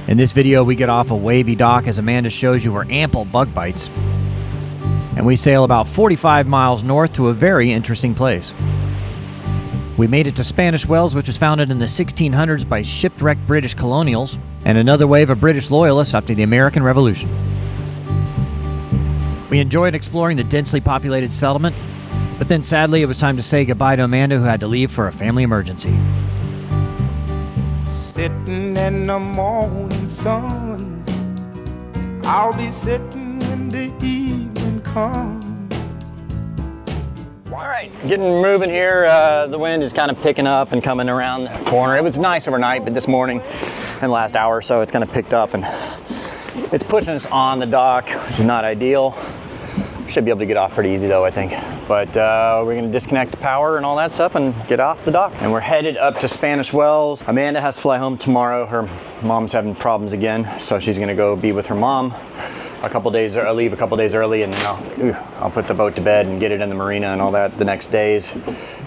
In this video, we get off a wavy dock as Amanda shows you her ample bug bites. And we sail about 45 miles north to a very interesting place. We made it to Spanish Wells, which was founded in the 1600s by shipwrecked British colonials and another wave of British loyalists after the American Revolution. We enjoyed exploring the densely populated settlement, but then sadly it was time to say goodbye to Amanda, who had to leave for a family emergency. Sitting in the morning sun, I'll be sitting when the evening comes. All right, getting moving here. The wind is kind of picking up and coming around the corner. It was nice overnight, but this morning and the last hour or so, it's kind of picked up and it's pushing us on the dock, which is not ideal. Should be able to get off pretty easy though, I think. But we're gonna disconnect the power and all that stuff and get off the dock. And we're headed up to Spanish Wells. Amanda has to fly home tomorrow. Her mom's having problems again, so she's gonna go be with her mom a couple days. I'll leave a couple days early, and then I'll put the boat to bed and get it in the marina and all that the next days,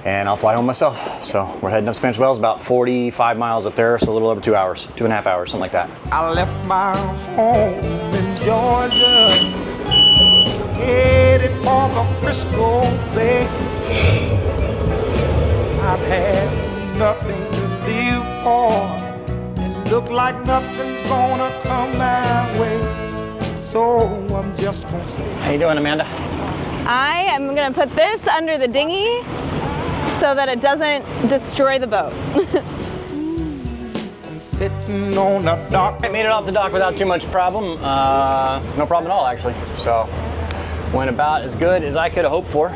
and I'll fly home myself. So we're heading up Spanish Wells, about 45 miles up there, so a little over 2 hours, 2.5 hours, something like that. I left my home in Georgia, headed for the Frisco Bay. I've had nothing to live for, and look like nothing's gonna come my way. So I'm just gonna say. How you doing, Amanda? I am gonna put this under the dinghy so that it doesn't destroy the boat. I'm sitting on the dock. I made it off the dock without too much problem. No problem at all, actually. So went about as good as I could have hoped for.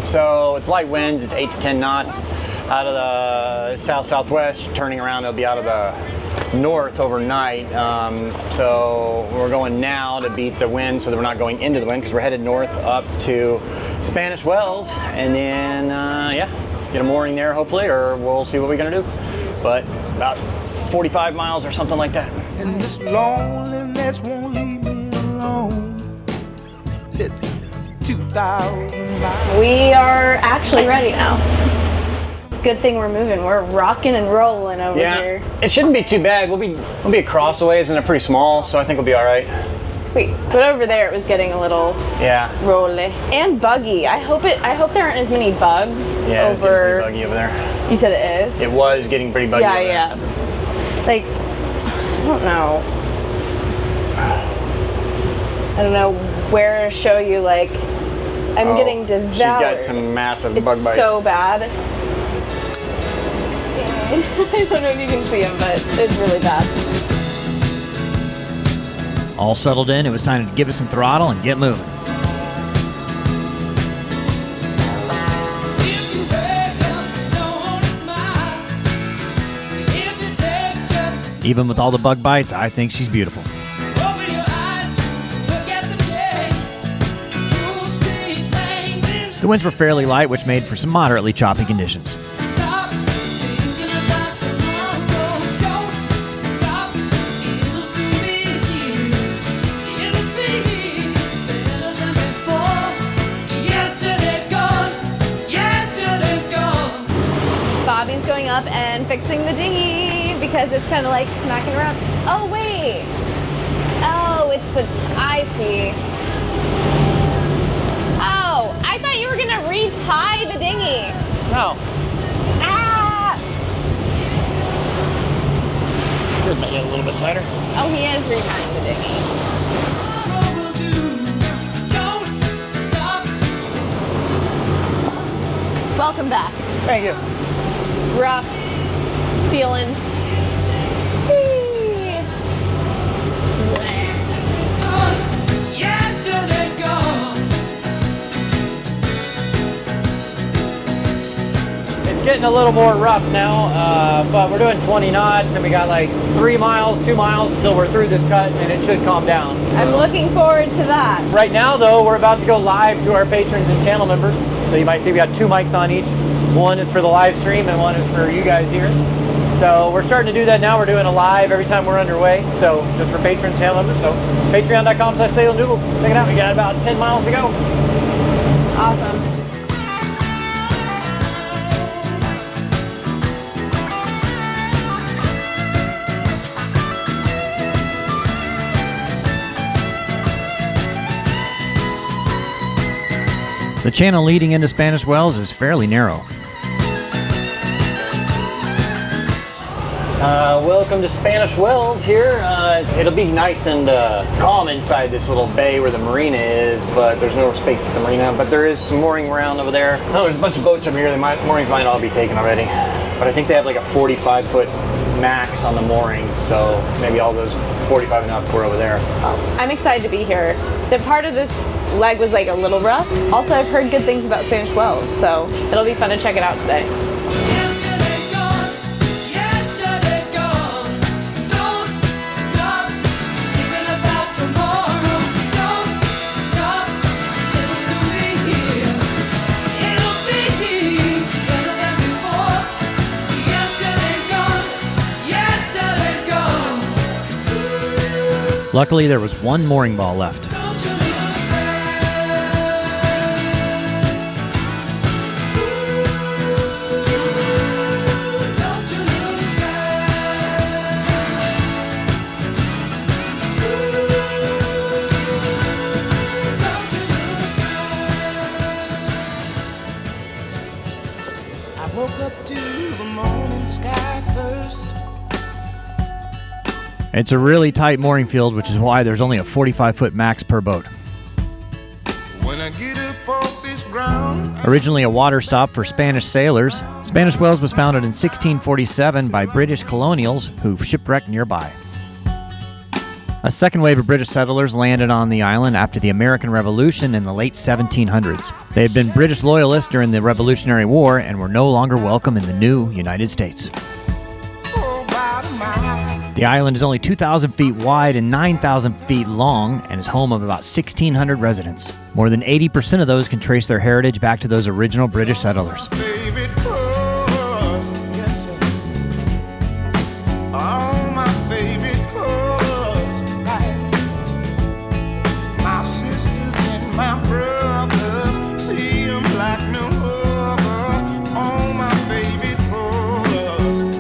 So it's light winds, it's 8 to 10 knots out of the south-southwest. Turning around, it'll be out of the north overnight. So we're going now to beat the wind so that we're not going into the wind, because we're headed north up to Spanish Wells, and then yeah, get a mooring there hopefully, or we'll see what we're gonna do. But about 45 miles or something like that. And this loneliness won't leave me alone. Listen, 2,000 miles. We are actually ready now. It's a good thing we're moving. We're rocking and rolling over here. It shouldn't be too bad. We'll be across the waves and they're pretty small, so I think we'll be all right. Sweet. But over there it was getting a little rolly and buggy. I hope there aren't as many bugs Yeah, over. it's getting pretty buggy over there. You said it is? It was getting pretty buggy over there. Yeah. Like, I don't know where to show you. Like, I'm getting devoured. She's got some massive bug bites. It's so bad. I don't know if you can see them, but it's really bad. All settled in, it was time to give it some throttle and get moving. Even with all the bug bites, I think she's beautiful. The winds were fairly light, which made for some moderately choppy conditions. Bobby's going up and fixing the dinghy because it's kind of like smacking around. Oh, wait. Oh, it's I see. Oh, I thought you were going to retie the dinghy. No. Ah! Should make it a little bit tighter. Oh, he is retying the dinghy. Welcome back. Thank you. Rough feeling. It's getting a little more rough now, but we're doing 20 knots and we got like 3 miles, 2 miles until we're through this cut, and it should calm down. I'm looking forward to that. Right now though, we're about to go live to our patrons and channel members. So you might see we got 2 mics on each. One is for the live stream and one is for you guys here. So we're starting to do that now. We're doing a live every time we're underway. So just for patrons, channel members. So patreon.com/sailingdoodles. Check it out. We got about 10 miles to go. Awesome. The channel leading into Spanish Wells is fairly narrow. Welcome to Spanish Wells here. It'll be nice and calm inside this little bay where the marina is, but there's no space at the marina. But there is some mooring around over there. Oh, there's a bunch of boats over here. Moorings might all be taken already. But I think they have like a 45-foot max on the moorings, so maybe all those 45 and up were over there. I'm excited to be here. The part of this leg was like a little rough. Also, I've heard good things about Spanish Wells, so it'll be fun to check it out today. Luckily, there was one mooring ball left. I woke up to the morning sky first. It's a really tight mooring field, which is why there's only a 45-foot max per boat. When I get up off this ground, Originally a water stop for Spanish sailors, Spanish Wells was founded in 1647 by British colonials who shipwrecked nearby. A second wave of British settlers landed on the island after the American Revolution in the late 1700s. They had been British loyalists during the Revolutionary War and were no longer welcome in the new United States. oh, by the mile. The island is only 2,000 feet wide and 9,000 feet long and is home of about 1,600 residents. More than 80% of those can trace their heritage back to those original British settlers. Favorite colors, yes sir. All my favorite colors, like my sisters and my brothers, see 'em like no other. All my favorite colors.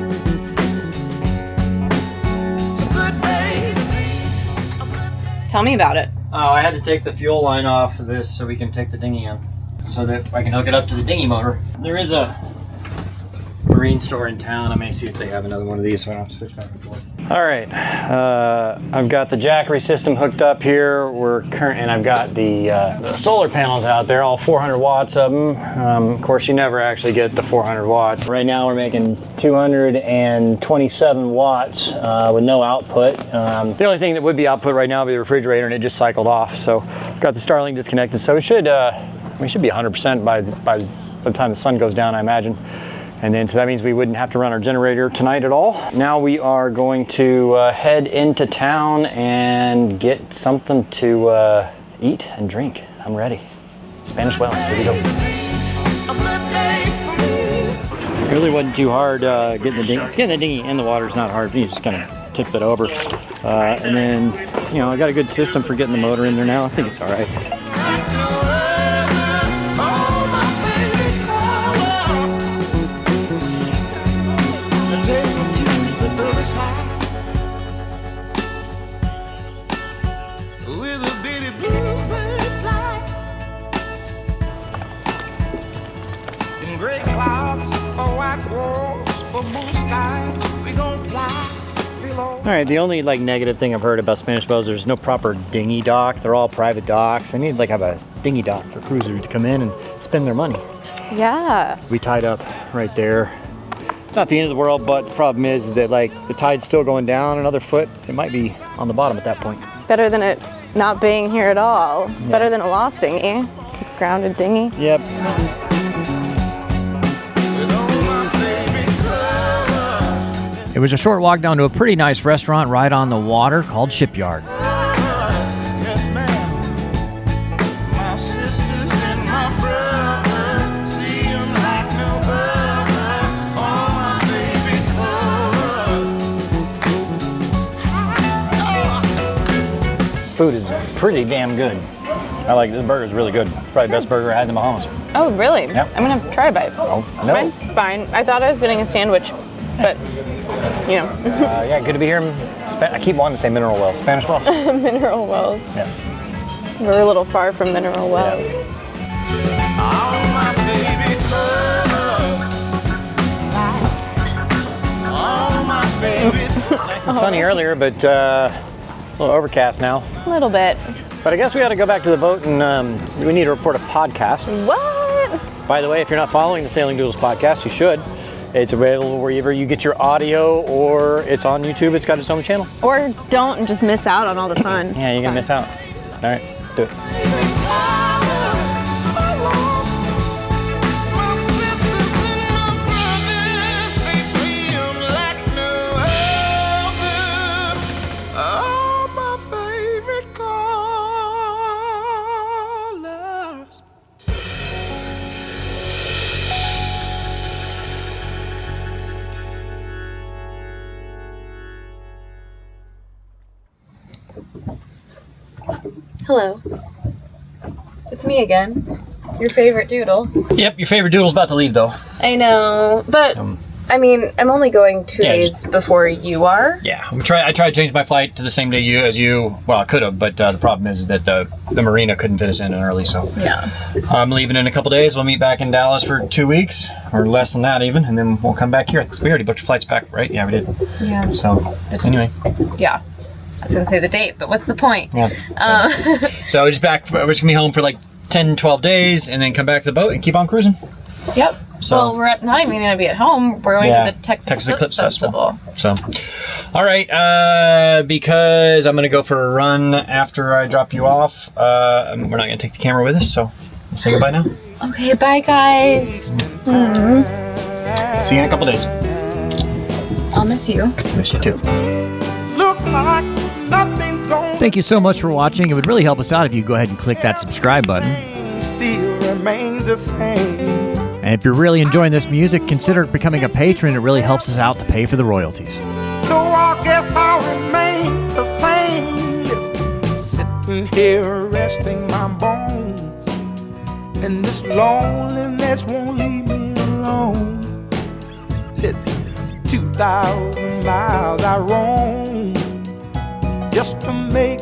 It's a good day to be. Tell me about it. Oh, I had to take the fuel line off of this so we can take the dinghy in, so that I can hook it up to the dinghy motor. There is a marine store in town. I may see if they have another one of these so I don't have to switch back and forth. All right, I've got the jackery system hooked up here. And I've got the solar panels out there, all 400 watts of them. Of course, you never actually get the 400 watts. Right now, we're making 227 watts with no output. The only thing that would be output right now would be the refrigerator, and it just cycled off. So I've got the Starlink disconnected, so we should be 100% by the time the sun goes down, I imagine. And then, so that means we wouldn't have to run our generator tonight at all. Now we are going to head into town and get something to eat and drink. I'm ready. Spanish Wells, here we go. A good day for me. It really wasn't too hard getting the dinghy in the water is not hard. You just kind of tip it over. And then, I got a good system for getting the motor in there now. I think it's all right. All my favorite colors. Take me to the other side. With a bitty bluebird fly. In gray clouds or white walls or blue skies, we gon' fly. All right, the only negative thing I've heard about Spanish Wells, there's no proper dinghy dock. They're all private docks. They need to have a dinghy dock for cruisers to come in and spend their money. Yeah. We tied up right there. It's not the end of the world, but the problem is that the tide's still going down another foot. It might be on the bottom at that point. Better than it not being here at all. Yeah. Better than a lost dinghy. Grounded dinghy. Yep. It was a short walk down to a pretty nice restaurant right on the water called Shipyard. Yes, ma'am. My sisters and my brothers, see 'em like no other. All my favorite colors. Food is pretty damn good. I like this burger. Is really good. It's probably the best burger I had in the Bahamas. Oh, really? Yep. I'm gonna try a bite. Oh, no. Mine's fine. I thought I was getting a sandwich, but yeah, good to be here. I keep wanting to say Mineral Wells. Spanish Wells. Mineral Wells. Yeah. We're a little far from Mineral Wells. Yeah. All my favorite colors. All my favorite. Nice and sunny earlier, but a little overcast now. A little bit. But I guess we got to go back to the boat and we need to report a podcast. What? By the way, if you're not following the Sailing Doodles podcast, you should. It's available wherever you get your audio, or it's on YouTube. It's got its own channel. Or don't and just miss out on all the fun. Yeah, you're going to miss out. All right, do it. Hello. It's me again. Your favorite doodle. Yep, your favorite doodle's about to leave, though. I know, but I mean, I'm only going 2 days before you are. Yeah, I tried to change my flight to the same day as you. Well, I could have, but the problem is that the marina couldn't fit us in early, so. Yeah. I'm leaving in a couple days. We'll meet back in Dallas for 2 weeks, or less than that even, and then we'll come back here. We already booked your flights back, right? Yeah, we did. Yeah. So, anyway. Yeah. I was gonna say the date, but what's the point? Yeah. So we're just gonna be home for like 10, 12 days, and then come back to the boat and keep on cruising. Yep. So, well, we're not even gonna be at home. We're going to the Texas Eclipse Festival. So, all right, because I'm gonna go for a run after I drop you off. We're not gonna take the camera with us, so say goodbye now. Okay, bye guys. See you in a couple days. I'll miss you. Miss you too. Look like nothing's gonna Thank you so much for watching. It would really help us out if you go ahead and click that subscribe button. still remains the same. And if you're really enjoying this music, consider becoming a patron. It really helps us out to pay for the royalties. So I guess I'll remain the same. Listen, sitting here resting my bones, and this loneliness won't leave me alone. Listen, 2,000 miles I roam just to make